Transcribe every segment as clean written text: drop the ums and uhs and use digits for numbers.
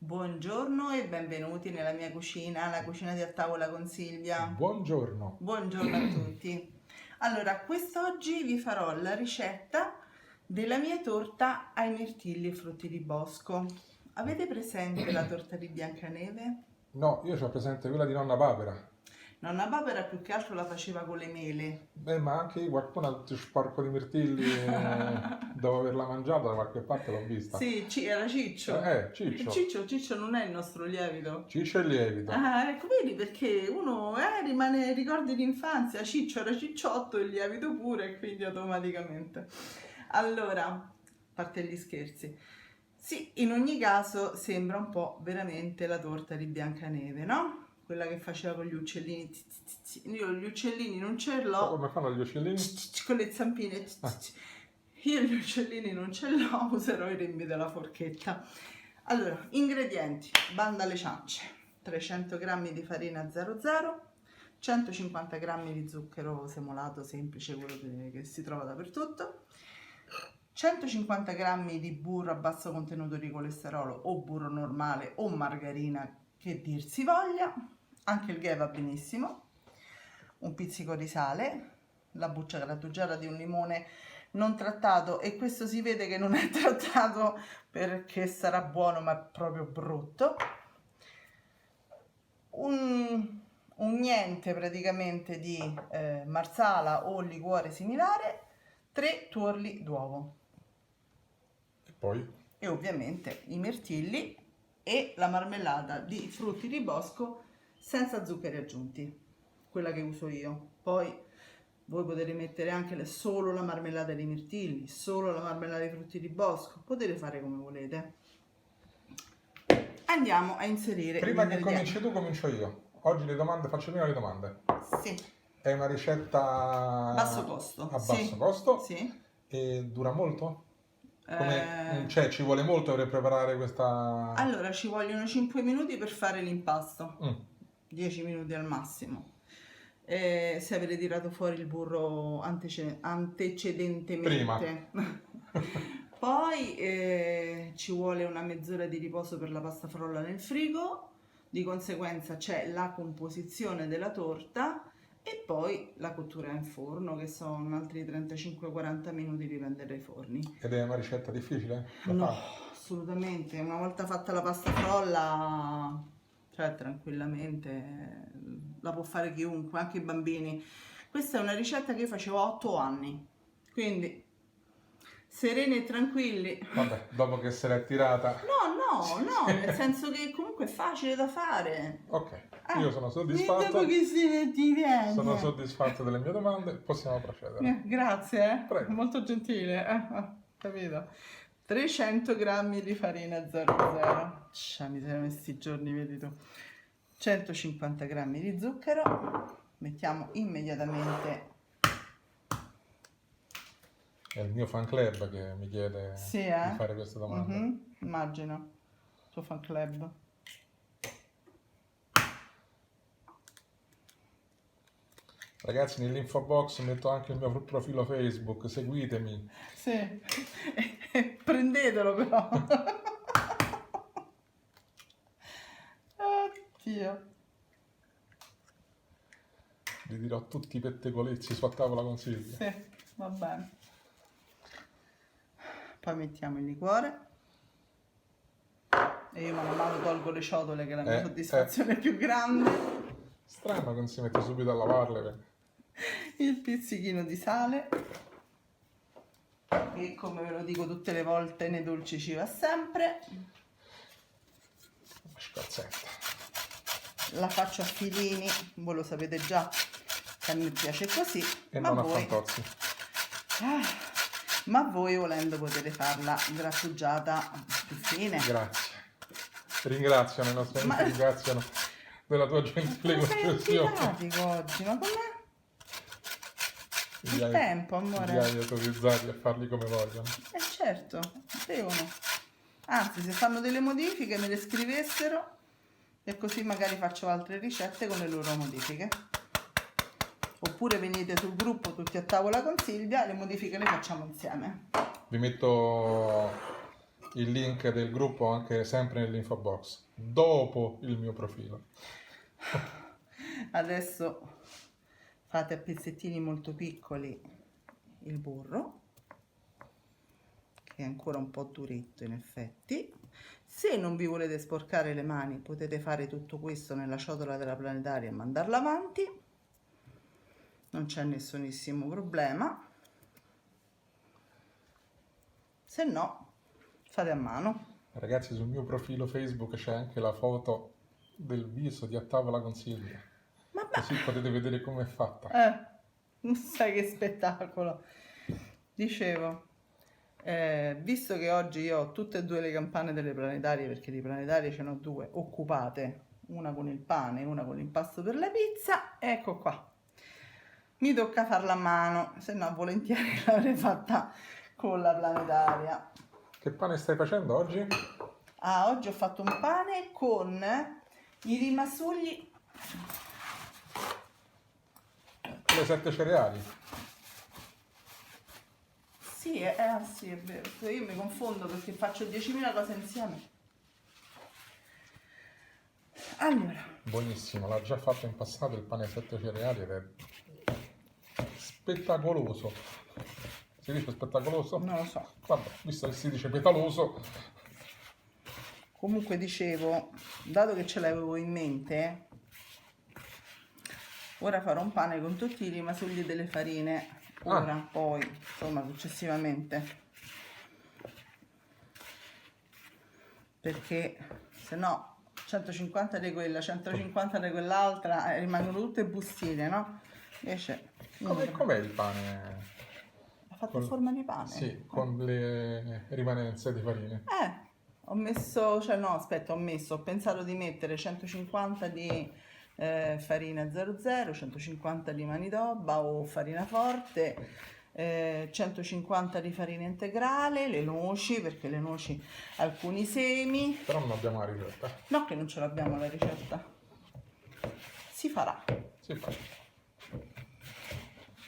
Buongiorno e benvenuti nella mia cucina, la cucina di A Tavola con Silvia. Buongiorno. Buongiorno a tutti. Allora, quest'oggi vi farò la ricetta della mia torta ai mirtilli e frutti di bosco. Avete presente la torta di Biancaneve? No, io ho presente quella di nonna Papera. Nonna Barbara più che altro la faceva con le mele. Ma anche io qualcuno ha detto sporco di mirtilli dopo averla mangiata da qualche parte l'ho vista. Sì, era Ciccio. Ciccio. Ciccio non è il nostro lievito. Ciccio e lievito. Ah, ecco, vedi perché uno rimane ricordi d'infanzia, Ciccio era Cicciotto, il lievito pure, e quindi automaticamente. Allora, a parte gli scherzi, sì, in ogni caso sembra un po' veramente la torta di Biancaneve, no? Quella che faceva con gli uccellini. Io gli uccellini non ce l'ho. Come fanno gli uccellini? Con le zampine. Io gli uccellini non ce l'ho, userò i rembi della forchetta. Allora, ingredienti: banda alle ciance, 300 g di farina 00, 150 g di zucchero semolato semplice, quello che si trova dappertutto, 150 g di burro a basso contenuto di colesterolo o burro normale o margarina, che dir si voglia, anche il ghee va benissimo, un pizzico di sale, la buccia grattugiata di un limone non trattato, e questo si vede che non è trattato perché sarà buono ma è proprio brutto, un niente praticamente di marsala o liquore similare, 3 tuorli d'uovo E poi? e ovviamente i mirtilli e la marmellata di frutti di bosco senza zuccheri aggiunti, quella che uso io. Poi voi potete mettere anche solo la marmellata di mirtilli, solo la marmellata di frutti di bosco, potete fare come volete. Andiamo a inserire Prima che cominci tu, comincio io. Oggi le domande, faccio prima le domande. Sì. È una ricetta Basso costo. a basso Sì. costo? Sì. E dura molto? Cioè ci vuole molto per preparare questa... Allora, ci vogliono 5 minuti per fare l'impasto, 10 minuti al massimo. Se avete tirato fuori il burro antecedentemente. Prima. Poi ci vuole una mezz'ora di riposo per la pasta frolla nel frigo, di conseguenza c'è la composizione della torta e poi la cottura in forno, che sono altri 35-40 minuti, dipende dai forni. Ed è una ricetta difficile da No, fare? assolutamente. Una volta fatta la pasta frolla, cioè tranquillamente la può fare chiunque, anche i bambini. Questa è una ricetta che io facevo a 8 anni, quindi sereni e tranquilli. Vabbè, dopo che se l'è tirata... No, nel senso che comunque è facile da fare. Ok, io sono soddisfatto. Dopo che se ne diventa. Sono soddisfatto delle mie domande, possiamo procedere. Grazie, Prego. molto gentile. Capito? 300 g di farina 00. Mi siamo questi giorni, vedi tu. 150 g di zucchero. Mettiamo immediatamente. È il mio fan club che mi chiede di fare queste domande. Immagino. Suo fan club. Ragazzi, nell'info box metto anche il mio profilo Facebook, seguitemi. Sì, prendetelo però. Oddio. Vi dirò tutti i pettegolezzi su A Tavola con Silvia. Sì, va bene. Poi mettiamo il liquore. E io mano a mano tolgo le ciotole, che è la mia soddisfazione più grande. Strano che non si mette subito a lavarle. Il pizzichino di sale, che come ve lo dico tutte le volte nei dolci ci va sempre. Una scorzetta. La faccio a filini, voi lo sapete già che a me piace così. E non a fantozzi. Ma voi volendo potete farla grattugiata più fine. Grazie. Ringraziano i nostri amici, ringraziano della tua gentile costruzione. Oggi, ma com'è? Il tempo, amore. Li hai autorizzati a farli come vogliono. Certo, devono. Anzi, se fanno delle modifiche me le scrivessero e così magari faccio altre ricette con le loro modifiche. Oppure venite sul gruppo tutti a tavola con Silvia e le modifiche le facciamo insieme. Vi metto il link del gruppo anche sempre nell'info box, dopo il mio profilo. Adesso fate a pezzettini molto piccoli il burro, che è ancora un po' duretto in effetti. Se non vi volete sporcare le mani, potete fare tutto questo nella ciotola della planetaria e mandarla avanti, non c'è nessunissimo problema. Se no, fate a mano. Ragazzi, sul mio profilo Facebook c'è anche la foto del viso di A Tavola con Silvia, Vabbè, così potete vedere come è fatta. non sai che spettacolo. Dicevo, visto che oggi io ho tutte e due le campane delle planetarie, perché di planetarie ce n'ho due occupate, una con il pane e una con l'impasto per la pizza, ecco qua. Mi tocca farla a mano, se no volentieri l'avrei fatta con la planetaria. Che pane stai facendo oggi? Ah, oggi ho fatto un pane con i rimasugli. Le 7 cereali. Sì, sì, è vero. Io mi confondo perché faccio 10.000 cose insieme. Allora, Buonissimo, l'ha già fatto in passato il pane a 7 cereali ed è spettacoloso. Si dice spettacoloso? non lo so. Vabbè, visto che si dice petaloso, Comunque dicevo, dato che ce l'avevo in mente, ora farò un pane con tutti i rimasugli delle farine. Ora, poi, insomma, successivamente. Perché se no 150 di quella, 150 di quell'altra, rimangono tutte bustine, no? Invece com'è il pane? ha fatto in forma di pane. Sì, con le rimanenze di farina. Ho messo, cioè no, aspetta, ho pensato di mettere 150 di farina 00, 150 di manitoba o farina forte, 150 di farina integrale, le noci, perché le noci, alcuni semi. Però non abbiamo la ricetta. No, che non ce l'abbiamo la ricetta. Si farà. Si fa.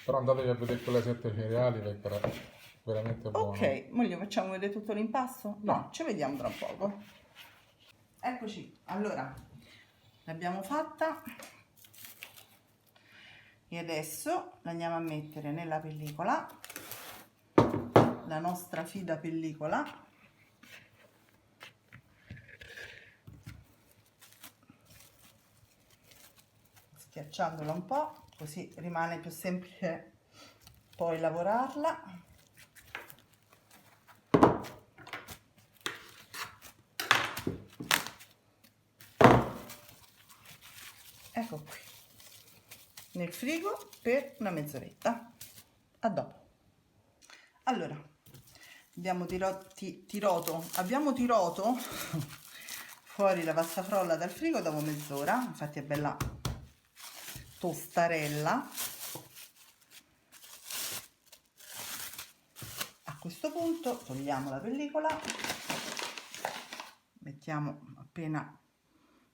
Però andatevi a vedere quelle 7 cereali perché era veramente buono. Ok, mo gli facciamo vedere tutto l'impasto? No, ci vediamo tra poco. Eccoci, allora, l'abbiamo fatta e adesso l'andiamo a mettere nella pellicola, la nostra fida pellicola. Schiacciandola un po', così rimane più semplice poi lavorarla. Ecco qui, nel frigo per una mezz'oretta. A dopo. Allora, abbiamo tirato fuori la pasta frolla dal frigo dopo mezz'ora, infatti è bella tostarella. A questo punto togliamo la pellicola, mettiamo appena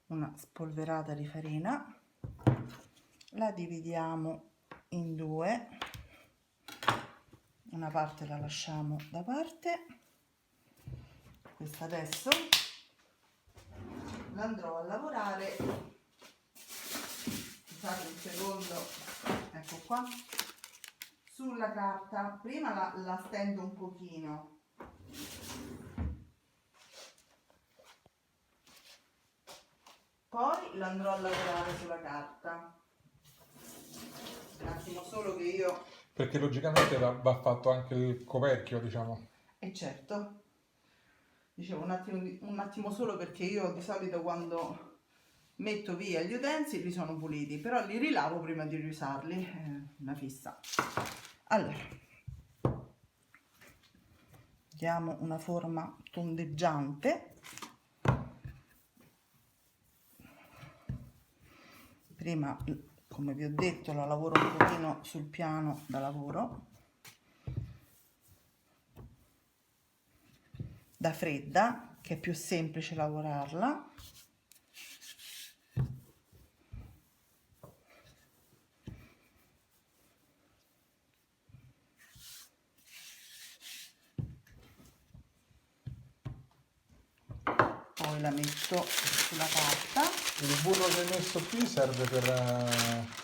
una spolverata di farina, la dividiamo in due, una parte la lasciamo da parte, questa adesso l'andrò a lavorare, scusate un secondo, ecco qua, sulla carta. Prima la stendo un pochino, poi lo andrò a lavorare sulla carta. Un attimo solo che io... Perché logicamente va fatto anche il coperchio, diciamo. E certo, dicevo un attimo solo perché io di solito quando metto via gli utensili sono puliti, però li rilavo prima di riusarli, una fissa. Allora, diamo una forma tondeggiante. Prima, come vi ho detto, la lavoro un pochino sul piano da lavoro, da fredda, che è più semplice lavorarla. poi la metto sulla carta Il burro che hai messo qui serve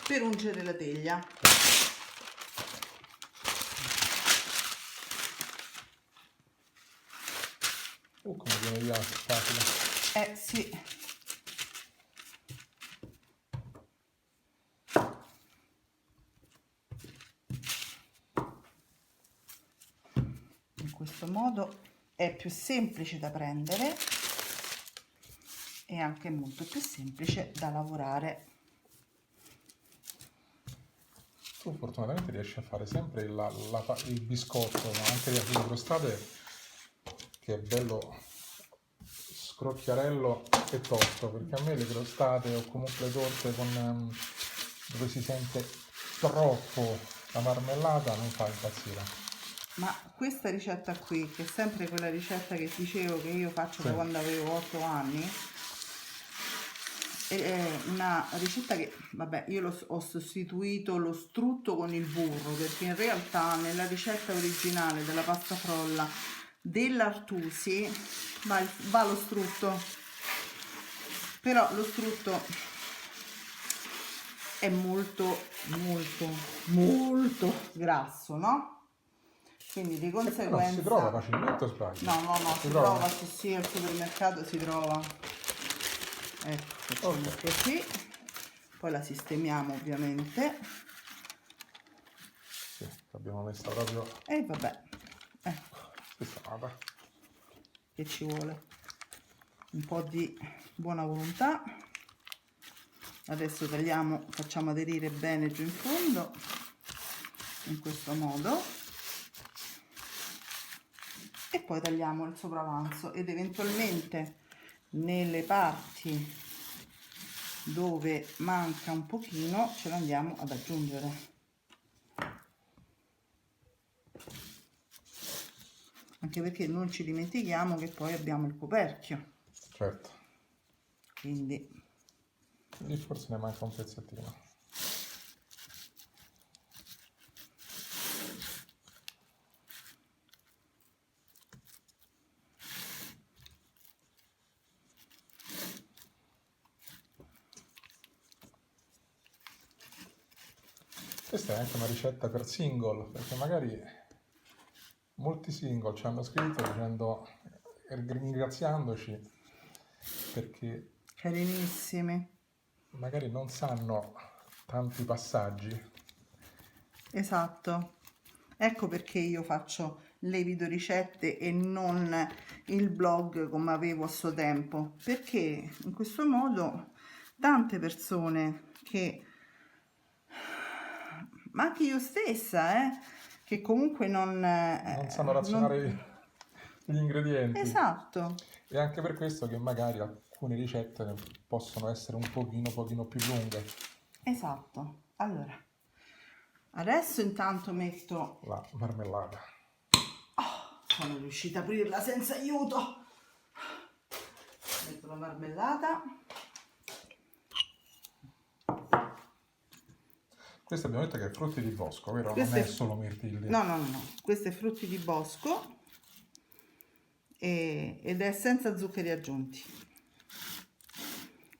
per ungere la teglia. come viene via facile. Sì. In questo modo è più semplice da prendere e anche molto più semplice da lavorare. Tu fortunatamente riesci a fare sempre il biscotto, ma anche le crostate, che è bello scrocchiarello e tosto, perché a me le crostate o comunque le torte dove si sente troppo la marmellata non fa impazzire. Ma questa ricetta qui, che è sempre quella ricetta che dicevo che io faccio da quando avevo 8 anni, è una ricetta che, vabbè, io ho sostituito lo strutto con il burro, perché in realtà nella ricetta originale della pasta frolla dell'Artusi va lo strutto, però lo strutto è molto grasso, no? Quindi di conseguenza... si trova facilmente o sbaglio? No, si trova, sì, al supermercato si trova. Ecco, facciamo così, poi la sistemiamo ovviamente. Sì, l'abbiamo messa proprio... E vabbè, ecco, sistemata. che ci vuole un po' di buona volontà. Adesso tagliamo, facciamo aderire bene giù in fondo, in questo modo, e poi tagliamo il sopravanzo ed eventualmente nelle parti dove manca un pochino ce l'andiamo ad aggiungere, anche perché non ci dimentichiamo che poi abbiamo il coperchio. Certo. Quindi Lì forse ne manca un pezzettino. Questa è anche una ricetta per single, perché magari molti single ci hanno scritto dicendo, ringraziandoci, perché carinissimi. magari non sanno tanti passaggi. Esatto, ecco perché io faccio le videoricette e non il blog come avevo a suo tempo, perché in questo modo tante persone che, ma anche io stessa, che comunque non sanno razionare gli ingredienti. Esatto. E anche per questo che magari alcune ricette possono essere un pochino più lunghe. Esatto. Allora, adesso intanto metto la marmellata. Sono riuscita a aprirla senza aiuto. Metto la marmellata. Questo abbiamo detto che è frutti di bosco, vero? Non è solo mirtilli. No. Questo è frutti di bosco ed è senza zuccheri aggiunti.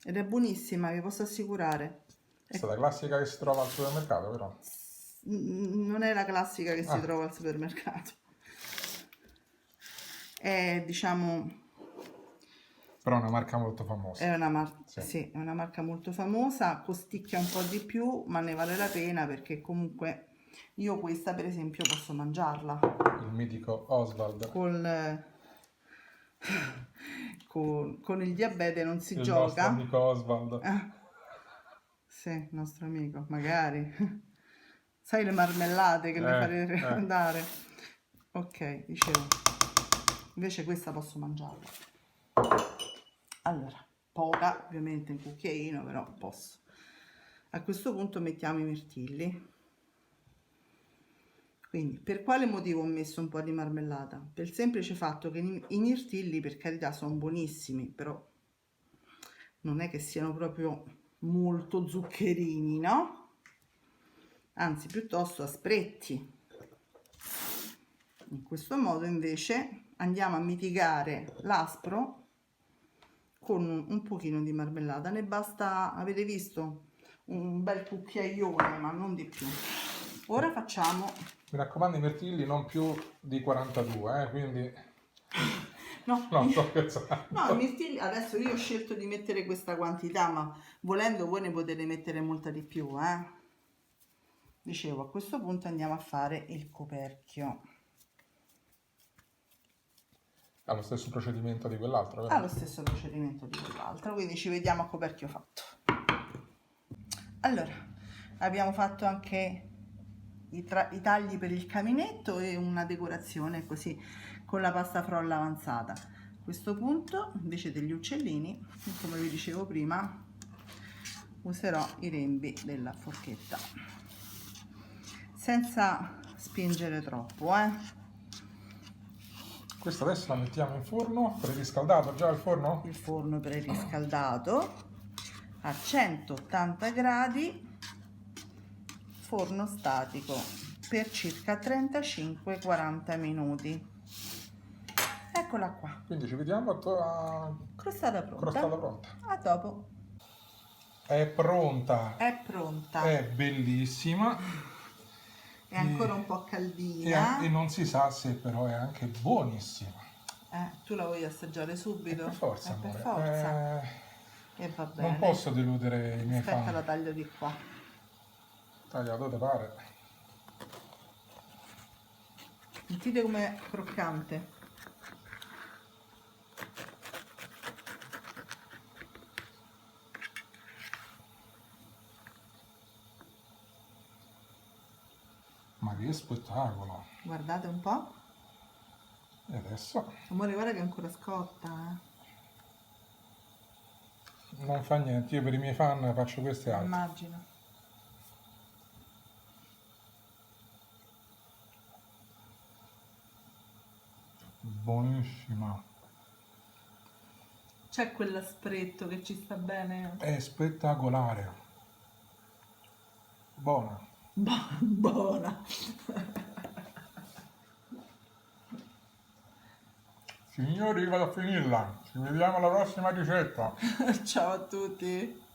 Ed è buonissima, vi posso assicurare. Questa è la classica che si trova al supermercato, vero? Non è la classica che si trova al supermercato. È, diciamo... Però è una marca molto famosa. È una marca molto famosa, costicchia un po' di più, ma ne vale la pena perché comunque io questa per esempio posso mangiarla. Il mitico Oswald. Con il diabete non si gioca. Il nostro amico Oswald. Sì, il nostro amico, magari. Sai le marmellate che mi farei andare? Ok, dicevo. Invece questa posso mangiarla. Allora, poca, ovviamente un cucchiaino, però posso. A questo punto mettiamo i mirtilli. Quindi, per quale motivo ho messo un po' di marmellata? Per il semplice fatto che i mirtilli, per carità, sono buonissimi, però non è che siano proprio molto zuccherini, no? Anzi, piuttosto aspretti. In questo modo, invece, andiamo a mitigare l'aspro con un pochino di marmellata. Ne basta, avete visto, un bel cucchiaione, ma non di più. Ora facciamo... Mi raccomando, i mirtilli non più di 42, quindi No, no, sto scherzando. no, i mirtilli, adesso io ho scelto di mettere questa quantità, ma volendo voi ne potete mettere molta di più, eh. Dicevo, a questo punto andiamo a fare il coperchio. Ha lo stesso procedimento di quell'altro, Ha vero? lo stesso procedimento di quell'altro, quindi ci vediamo a coperchio fatto. Allora, abbiamo fatto anche i tagli per il caminetto e una decorazione così con la pasta frolla avanzata. A questo punto, invece degli uccellini, come vi dicevo prima, userò i rembi della forchetta, senza spingere troppo, Questo adesso la mettiamo in forno, preriscaldato già il forno? Il forno preriscaldato a 180 gradi, forno statico per circa 35-40 minuti. Eccola qua, Quindi ci vediamo a crostata pronta. crostata pronta. A dopo. È pronta, È pronta, è bellissima è ancora un po' caldina. e non si sa se però è anche buonissima. Tu la vuoi assaggiare subito? Per forza, Per amore. forza. E va bene. Non posso deludere i miei Aspetta, fan. la taglio di qua. Taglia dove pare. Sentite com'è croccante. Ma che spettacolo! Guardate un po'. E adesso Amore, guarda che è ancora scotta, non fa niente, io per i miei fan faccio queste altre. Immagino. Buonissima. C'è quell'aspretto che ci sta bene. È spettacolare. Buona. Buona. Signori, vado a finirla. Ci vediamo alla prossima ricetta. Ciao a tutti.